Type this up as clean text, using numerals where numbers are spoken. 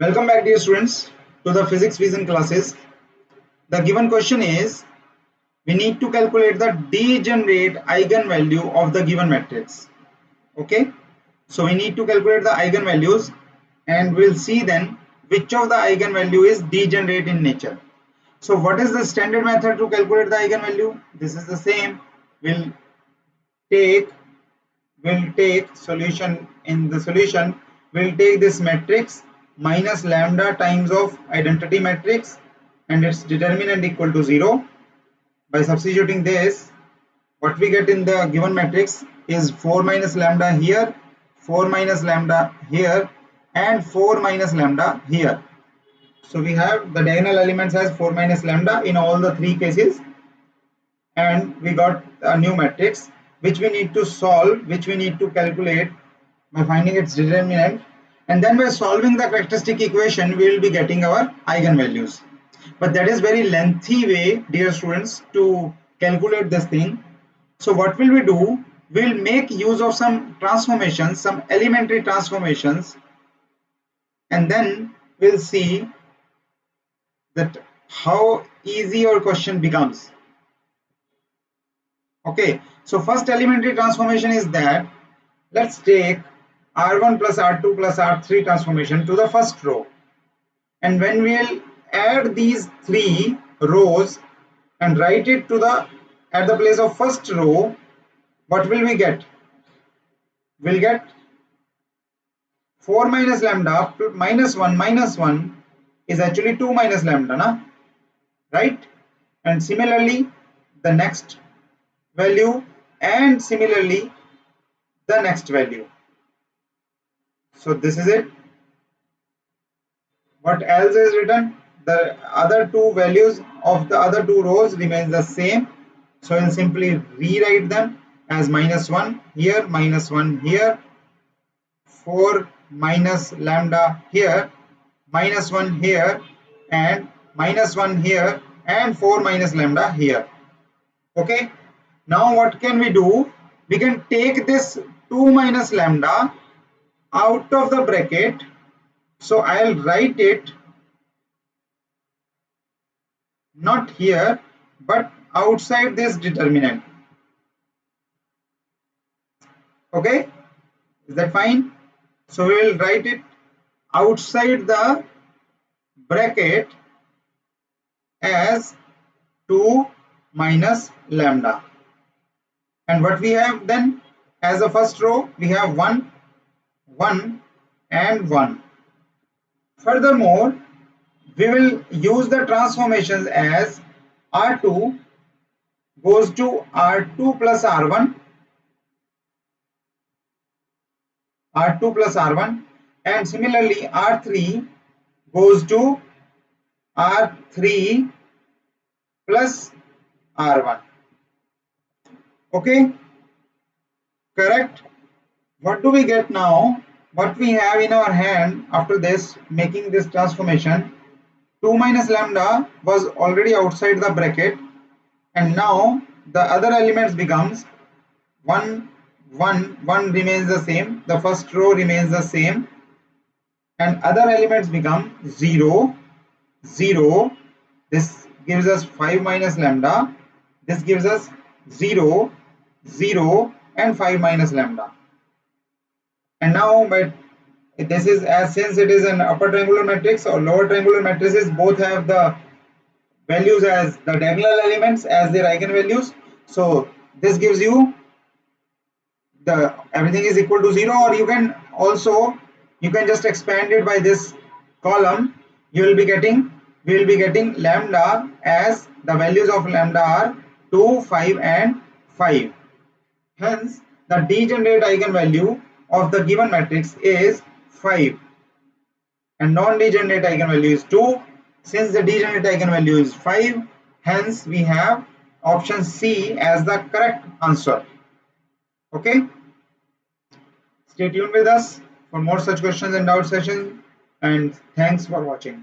Welcome back, dear students, to the physics vision classes. The given question is we need to calculate the degenerate eigenvalue of the given matrix. Okay, so we need to calculate the eigenvalues and we'll see then which of the eigenvalue is degenerate in nature. So what is the standard method to calculate the eigenvalue? This is the same. We'll take solution. In the solution we'll take this matrix minus lambda times of identity matrix and its determinant equal to 0. By substituting this, what we get in the given matrix is 4 minus lambda here, 4 minus lambda here, and 4 minus lambda here. So we have the diagonal elements as 4 minus lambda in all the three cases, and we got a new matrix which we need to solve, which we need to calculate by finding its determinant, and then by solving the characteristic equation we will be getting our eigenvalues. But that is very lengthy way, dear students, to calculate this thing. So what will we do? We'll make use of some transformations, some elementary transformations, and then we'll see that how easy your question becomes. Okay, so first elementary transformation is that let's take R1 plus R2 plus R3 transformation to the first row, and when we'll add these three rows and write it to the at the place of first row, what will we get? We'll get 4 minus lambda minus 1 is actually 2 minus lambda, na? Right? And similarly the next value, and similarly the next value. So this is it. What else is written? The other two values of the other two rows remains the same, so I'll simply rewrite them as minus 1 here, minus 1 here, 4 minus lambda here, minus 1 here, and minus 1 here, and 4 minus lambda here. Okay, now what can we do? We can take this 2 minus lambda out of the bracket, so I'll write it not here but outside this determinant. Okay, is that fine? So we will write it outside the bracket as 2 minus lambda. And what we have then as a first row? We have 1, 1 and 1. Furthermore, we will use the transformations as R2 goes to R2 plus R1, R2 plus R1, and similarly R3 goes to R3 plus R1. Okay, correct? What do we get now? What we have in our hand after this, making this transformation, 2 minus lambda was already outside the bracket, and now the other elements becomes 1, 1, 1 remains the same, the first row remains the same, and other elements become 0, 0. This gives us 5 minus lambda, this gives us 0, 0 and 5 minus lambda. And now by this is, as since it is an upper triangular matrix or lower triangular matrices, both have the values as the diagonal elements as their eigenvalues, so this gives you the everything is equal to 0, or you can just expand it by this column. You will be getting lambda as the values of lambda are 2, 5 and 5. Hence the degenerate eigenvalue of the given matrix is 5 and non-degenerate eigenvalue is 2. Since the degenerate eigenvalue is 5, hence we have option C as the correct answer. Okay, stay tuned with us for more such questions and doubt sessions, and thanks for watching.